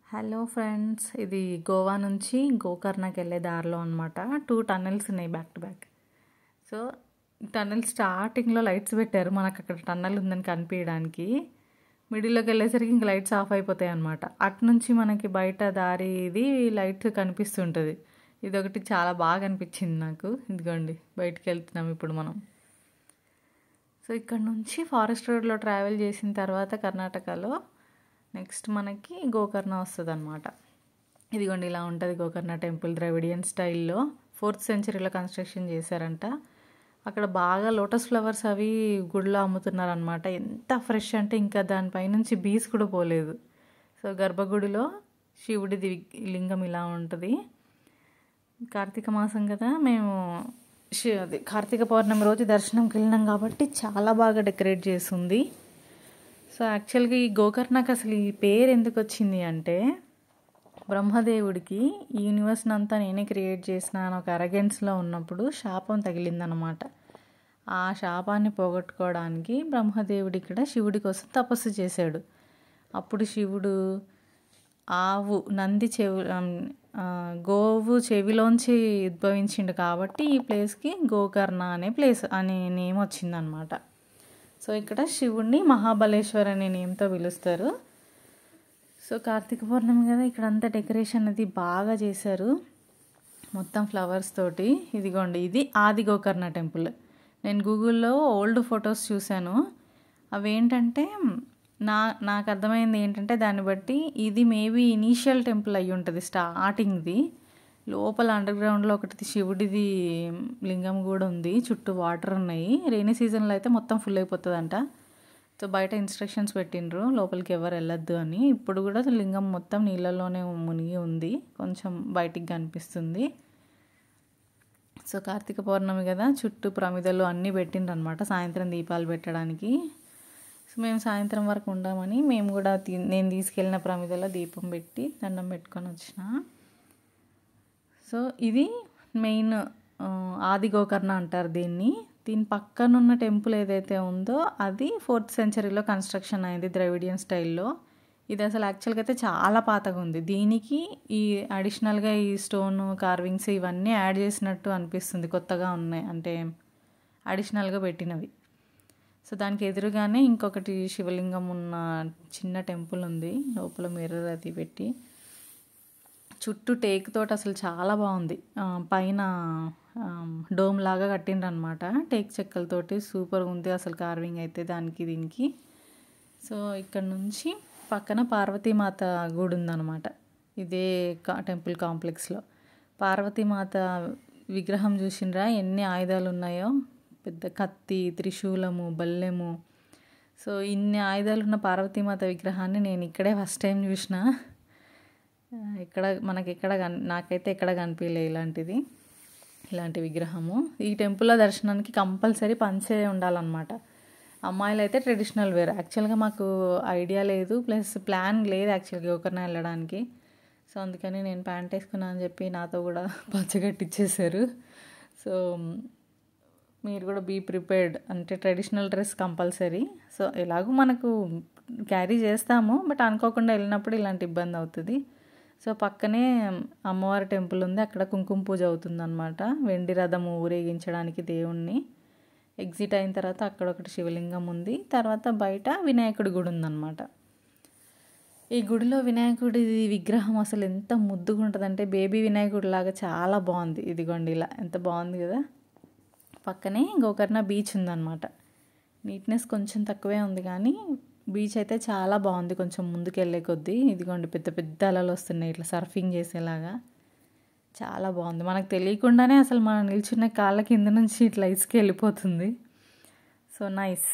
Hello friends, ఇది గోవా నుంచి గోకర్ణకి వెళ్ళే దారిలో అనమాట. 2 టన్నెల్స్ ఉన్నాయి back to back. So tunnel స్టార్టింగ్లో లైట్స్ పెట్టారు మనకు అక్కడ టన్నెల్ ఉందని కనిపించడానికి. మిడిల్లోకి వెళ్ళేసరికి ఇంక లైట్స్ ఆఫ్ అయిపోతాయి అనమాట. అటు నుంచి మనకి బయట దారి ఇది లైట్ కనిపిస్తుంటుంది. ఇదొకటి చాలా బాగా అనిపించింది నాకు. ఇదిగోండి బయటికి వెళ్తున్నాం ఇప్పుడు మనం. సో ఇక్కడ నుంచి ఫారెస్ట్ రోడ్లో ట్రావెల్ చేసిన తర్వాత కర్ణాటకలో నెక్స్ట్ మనకి గోకర్ణ వస్తుంది అనమాట. ఇదిగోండి ఇలా ఉంటుంది గోకర్ణ టెంపుల్. ద్రవిడియన్ స్టైల్లో 4th సెంచరీలో కన్స్ట్రక్షన్ చేశారంట. అక్కడ బాగా లోటస్ ఫ్లవర్స్ అవి గుడిలో అమ్ముతున్నారనమాట. ఎంత ఫ్రెష్ అంటే ఇంకా దానిపైనుంచి బీస్ కూడా పోలేదు. సో గర్భగుడిలో శివుడిది లింగం ఇలా ఉంటుంది. కార్తీక మాసం కదా, మేము అది కార్తీక పౌర్ణమి రోజు దర్శనంకి వెళ్ళినాం కాబట్టి చాలా బాగా డెకరేట్ చేసింది. సో యాక్చువల్గా ఈ గోకర్ణకి అసలు ఈ పేరు ఎందుకు వచ్చింది అంటే, బ్రహ్మదేవుడికి ఈ యూనివర్స్ని అంతా నేనే క్రియేట్ చేసిన అని ఒక అరగెన్స్లో ఉన్నప్పుడు శాపం తగిలిందనమాట. ఆ శాపాన్ని పోగొట్టుకోవడానికి బ్రహ్మదేవుడు ఇక్కడ శివుడి కోసం తపస్సు చేశాడు. అప్పుడు శివుడు ఆవు నంది గోవు చెవిలోంచి ఉద్భవించిండు కాబట్టి ఈ ప్లేస్కి గోకర్ణ అనే ప్లేస్ అనే నేమ్ వచ్చిందనమాట. సో ఇక్కడ శివుడిని మహాబలేశ్వర్ అనే నేమ్తో పిలుస్తారు. సో కార్తీక పౌర్ణమి కదా, ఇక్కడ అంతా డెకరేషన్ అది బాగా చేశారు మొత్తం ఫ్లవర్స్ తోటి. ఇదిగోండి ఇది ఆది గోకర్ణ టెంపుల్. నేను గూగుల్లో ఓల్డ్ ఫొటోస్ చూశాను. అవేంటంటే నాకు అర్థమైంది ఏంటంటే, దాన్ని బట్టి ఇది మేబీ ఇనీషియల్ టెంపుల్ అయ్యి ఉంటుంది, స్టార్టింగ్ది. లోపల అండర్ గ్రౌండ్లో ఒకటి శివుడిది లింగం కూడా ఉంది, చుట్టూ వాటర్ ఉన్నాయి. రైనీ సీజన్లో అయితే మొత్తం ఫుల్ అయిపోతుందంట. సో బయట ఇన్స్ట్రక్షన్స్ పెట్టిండ్రు లోపలికి ఎవరు వెళ్ళొద్దు అని. ఇప్పుడు కూడా లింగం మొత్తం నీళ్ళల్లోనే మునిగి ఉంది, కొంచెం బయటికి కనిపిస్తుంది. సో కార్తీక పౌర్ణమి కదా, చుట్టూ ప్రమిదలు అన్నీ పెట్టిండ్రు అనమాట సాయంత్రం దీపాలు పెట్టడానికి. సో మేము సాయంత్రం వరకు ఉండామని మేము కూడా నేను తీసుకెళ్ళిన ప్రమిదలో దీపం పెట్టి దండం పెట్టుకొని వచ్చిన. సో ఇది మెయిన్ ఆది గోకర్ణ అంటారు దీన్ని. దీని పక్కనున్న టెంపుల్ ఏదైతే ఉందో అది 4th సెంచరీలో కన్స్ట్రక్షన్ అయింది ద్రవిడియన్ స్టైల్లో. ఇది అసలు యాక్చువల్గా అయితే చాలా పాతగా ఉంది. దీనికి ఈ అడిషనల్గా ఈ స్టోన్ కార్వింగ్స్ ఇవన్నీ యాడ్ చేసినట్టు అనిపిస్తుంది, కొత్తగా ఉన్నాయి అంటే అడిషనల్గా పెట్టినవి. సో దానికి ఎదురుగానే ఇంకొకటి శివలింగం ఉన్న చిన్న టెంపుల్ ఉంది, లోపల మిర్రర్ అది పెట్టి చుట్టూ టేక్ తోటి అసలు చాలా బాగుంది. పైన డోమ్ లాగా కట్టిండ్రు అనమాట టేక్ చెక్కలతోటి. సూపర్ ఉంది అసలు కార్వింగ్ అయితే దానికి దీనికి. సో ఇక్కడ నుంచి పక్కన పార్వతీమాత గుడి ఉందన్నమాట. ఇదే టెంపుల్ కాంప్లెక్స్లో పార్వతీమాత విగ్రహం చూసిండ్రా ఎన్ని ఆయుధాలు ఉన్నాయో, పెద్ద కత్తి, త్రిశూలము, బల్లెము. సో ఇన్ని ఆయుధాలు ఉన్న పార్వతీమాత విగ్రహాన్ని నేను ఇక్కడే ఫస్ట్ టైం చూసిన. నాకైతే ఎక్కడ కనిపించలే ఇలాంటి విగ్రహము. ఈ టెంపుల్లో దర్శనానికి కంపల్సరీ పంచే ఉండాలన్నమాట. అమ్మాయిలు అయితే ట్రెడిషనల్ వేర్. యాక్చువల్గా మాకు ఐడియా లేదు, ప్లస్ ప్లాన్ లేదు యాక్చువల్గా గోకర్ణ వెళ్ళడానికి. సో అందుకని నేను ప్యాంట్ వేసుకున్నా అని చెప్పి నాతో కూడా పచ్చగట్టిచ్చేసారు. సో మీరు కూడా బీ ప్రిపేర్డ్, అంటే ట్రెడిషనల్ డ్రెస్ కంపల్సరీ. సో ఎలాగో మనకు క్యారీ చేస్తాము, బట్ అనుకోకుండా వెళ్ళినప్పుడు ఇలాంటి ఇబ్బంది అవుతుంది. సో పక్కనే అమ్మవారి టెంపుల్ ఉంది, అక్కడ కుంకుమ పూజ అవుతుందన్నమాట. వెండి రథము ఊరేగించడానికి దేవుణ్ణి. ఎగ్జిట్ అయిన తర్వాత అక్కడ ఒకటి శివలింగం ఉంది, తర్వాత బయట వినాయకుడి గుడి ఉందన్నమాట. ఈ గుడిలో వినాయకుడి విగ్రహం అసలు ఎంత ముద్దుగా ఉంటుందంటే బేబీ వినాయకుడి లాగా చాలా బాగుంది. ఇదిగోండి ఇలా ఎంత బాగుంది కదా. పక్కనే గోకర్ణ బీచ్ ఉందన్నమాట. నీట్నెస్ కొంచెం తక్కువే ఉంది కానీ బీచ్ అయితే చాలా బాగుంది కొంచెం ముందుకు వెళ్ళే కొద్దీ. ఇదిగోండి పెద్ద పెద్ద అలలు వస్తున్నాయి ఇట్లా సర్ఫింగ్ చేసేలాగా, చాలా బాగుంది. మనకు తెలియకుండానే అసలు మనం నిల్చున్న కాళ్ళ కింద నుంచి ఇట్లా ఇసుక వెళ్ళిపోతుంది. So nice.